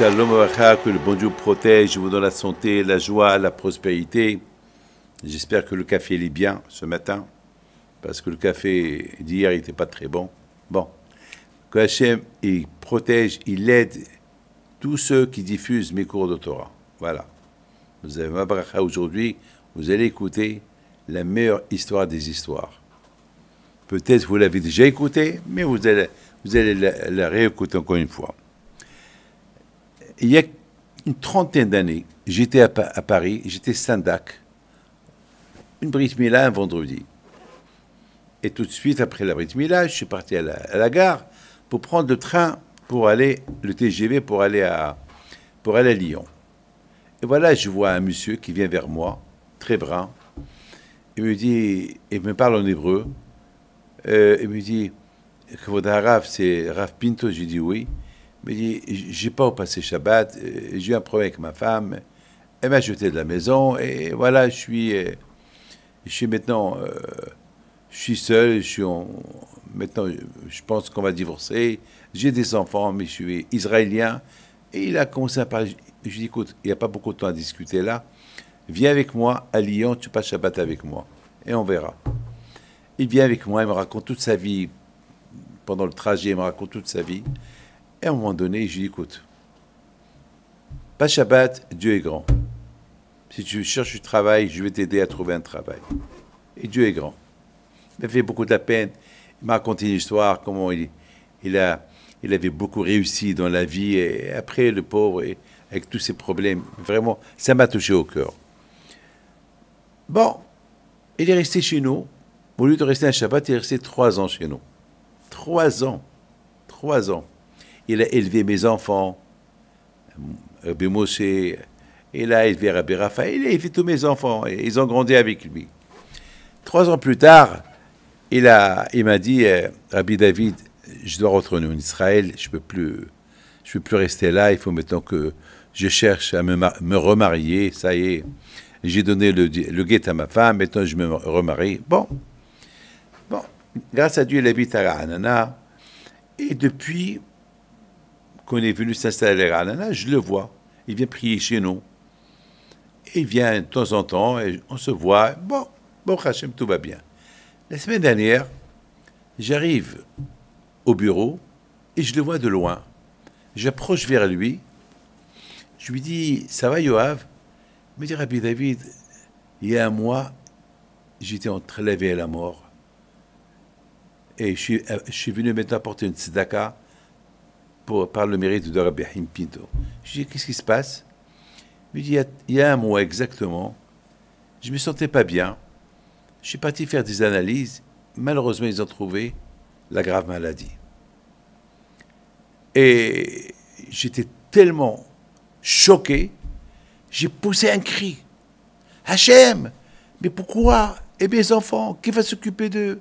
Shalom Aleichem, que le bon Dieu protège, vous donne la santé, la joie, la prospérité. J'espère que le café il est bien ce matin, parce que le café d'hier n'était pas très bon. Bon, que Hachem il protège, il aide tous ceux qui diffusent mes cours de Torah. Voilà. Vous avez ma bracha aujourd'hui, vous allez écouter la meilleure histoire des histoires. Peut-être vous l'avez déjà écoutée, mais vous allez la réécouter encore une fois. Il y a une trentaine d'années, j'étais à Paris, j'étais Sandak, une Brit Mila un vendredi. Et tout de suite, après la Brit Mila, je suis parti à la gare pour prendre le train, le TGV pour aller à Lyon. Et voilà, je vois un monsieur qui vient vers moi, très brun. Il me parle en hébreu. Il me dit, Kvod Harav, c'est Rav Pinto. J'ai dit oui. Il me dit, j'ai pas passé Shabbat, j'ai eu un problème avec ma femme, elle m'a jeté de la maison, et voilà, je suis maintenant, je suis seul, maintenant, je pense qu'on va divorcer, j'ai des enfants, mais je suis israélien, et il a commencé à parler, je lui ai dit, écoute, il n'y a pas beaucoup de temps à discuter là, viens avec moi à Lyon, tu passes Shabbat avec moi, et on verra. Il vient avec moi, il me raconte toute sa vie, pendant le trajet, il me raconte toute sa vie. Et à un moment donné, je lui dis, écoute, pas Shabbat, Dieu est grand. Si tu cherches du travail, je vais t'aider à trouver un travail. Et Dieu est grand. Il m'a fait beaucoup de la peine. Il m'a raconté une histoire, comment il avait beaucoup réussi dans la vie. Et après, le pauvre, avec tous ses problèmes, vraiment, ça m'a touché au cœur. Bon, il est resté chez nous. Au lieu de rester un Shabbat, il est resté 3 ans chez nous. 3 ans. 3 ans. Il a élevé mes enfants, Rabbi Moshe, il a élevé Rabbi Raphaël, il a élevé tous mes enfants, et ils ont grandi avec lui. 3 ans plus tard, il m'a dit, Rabbi David, je dois retourner en Israël, je peux plus rester là, il faut maintenant que je cherche à me remarier, ça y est, j'ai donné le guet à ma femme, maintenant je me remarie. Bon, grâce à Dieu, il habite à Ra'anana, et depuis qu'on est venu s'installer à Ra'anana, je le vois. Il vient prier chez nous. Et il vient de temps en temps, et on se voit. Bon, Hachem, tout va bien. La semaine dernière, j'arrive au bureau et je le vois de loin. J'approche vers lui. Je lui dis, ça va, Yoav? Il me dit, Rabbi David, il y a un mois, j'étais entre la vie et la mort. Et je suis venu maintenant apporter une tzedaka par le mérite de Rabbi Pinto. Je dis, qu'est-ce qui se passe? Il me dit, il y a un mois exactement, je ne me sentais pas bien. Je suis parti faire des analyses. Malheureusement, ils ont trouvé la grave maladie. Et j'étais tellement choqué, j'ai poussé un cri. Hachem, mais pourquoi? Et mes enfants, qui va s'occuper d'eux?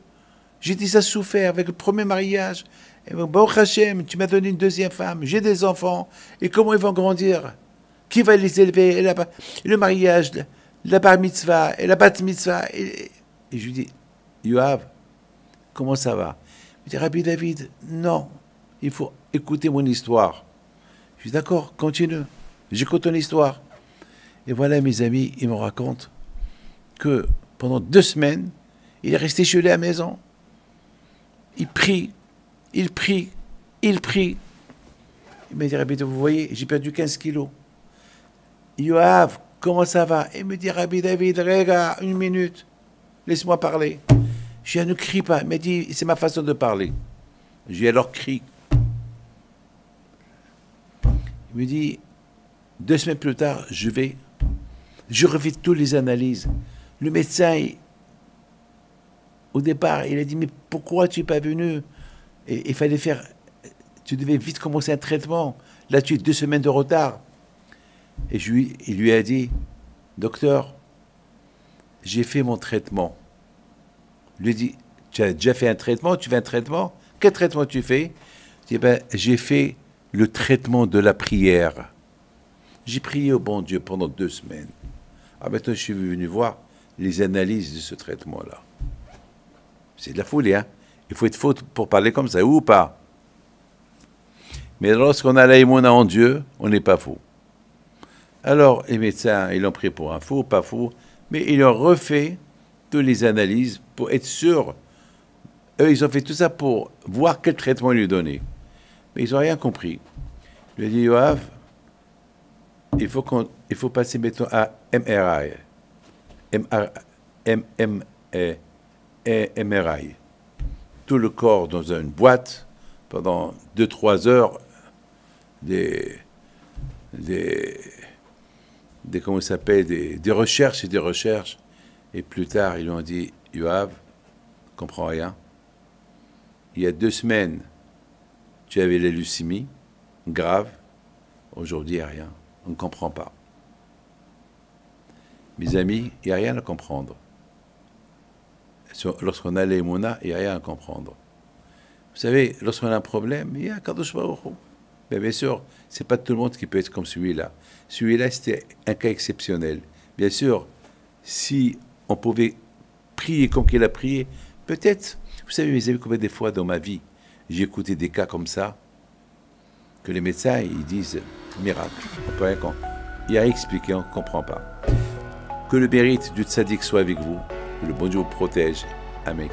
J'ai déjà souffert avec le premier mariage. Baruch Hashem, tu m'as donné une deuxième femme, j'ai des enfants, et comment ils vont grandir? Qui va les élever? Et le mariage, la bar mitzvah, et la bat mitzvah. Et je lui dis, Yoav, comment ça va? Il me dit, Rabbi David, non, il faut écouter mon histoire. Je dis, d'accord, continue, j'écoute ton histoire. Et voilà, mes amis, ils me racontent que pendant 2 semaines, il est resté chez lui à la maison. Il prie. Il prie. Il me dit, Rabbi, vous voyez, j'ai perdu 15 kilos. Yoav, comment ça va? Il me dit, Rabbi David, regarde, 1 minute, laisse-moi parler. Je dis, ne crie pas. Il me dit, c'est ma façon de parler. J'ai alors crié. Il me dit, 2 semaines plus tard, je refais toutes les analyses. Le médecin, au départ, il a dit, mais pourquoi tu n'es pas venu? Et il fallait tu devais vite commencer un traitement. Là, tu es 2 semaines de retard. Et il lui a dit, docteur, j'ai fait mon traitement. Il lui a dit, tu as déjà fait un traitement? Tu fais un traitement? Quel traitement tu fais? Il dit, j'ai fait le traitement de la prière. J'ai prié au bon Dieu pendant 2 semaines. Ah, maintenant, je suis venu voir les analyses de ce traitement-là. C'est de la folie, hein? Il faut être faux pour parler comme ça, ou pas? Mais lorsqu'on a l'aïmouna en Dieu, on n'est pas fou. Alors, les médecins, ils l'ont pris pour un fou, pas fou, mais ils ont refait toutes les analyses pour être sûrs. Eux, ils ont fait tout ça pour voir quel traitement lui donner. Mais ils n'ont rien compris. Je lui ai dit, Yoav, il faut passer, mettons, à MRI. MRI. Tout le corps dans une boîte pendant 2-3 heures, comment ça s'appelle, des recherches et des recherches. Et plus tard, ils lui ont dit, Yoav, ne comprends rien. Il y a 2 semaines, tu avais la leucémie grave. Aujourd'hui, il n'y a rien. On ne comprend pas. Mes amis, il n'y a rien à comprendre. Lorsqu'on a l'émouna, il n'y a rien à comprendre. Vous savez, lorsqu'on a un problème, il y a Kadosh Baruch Hu. Mais bien sûr, ce n'est pas tout le monde qui peut être comme celui-là. Celui-là, c'était un cas exceptionnel. Bien sûr, si on pouvait prier comme qu'il a prié, peut-être, vous savez, mes amis, combien des fois dans ma vie, j'ai écouté des cas comme ça, que les médecins, ils disent, miracle, on peut rien il n'y a rien expliqué, on ne comprend pas. Que le mérite du tzaddik soit avec vous, que le bon Dieu vous protège. Amen.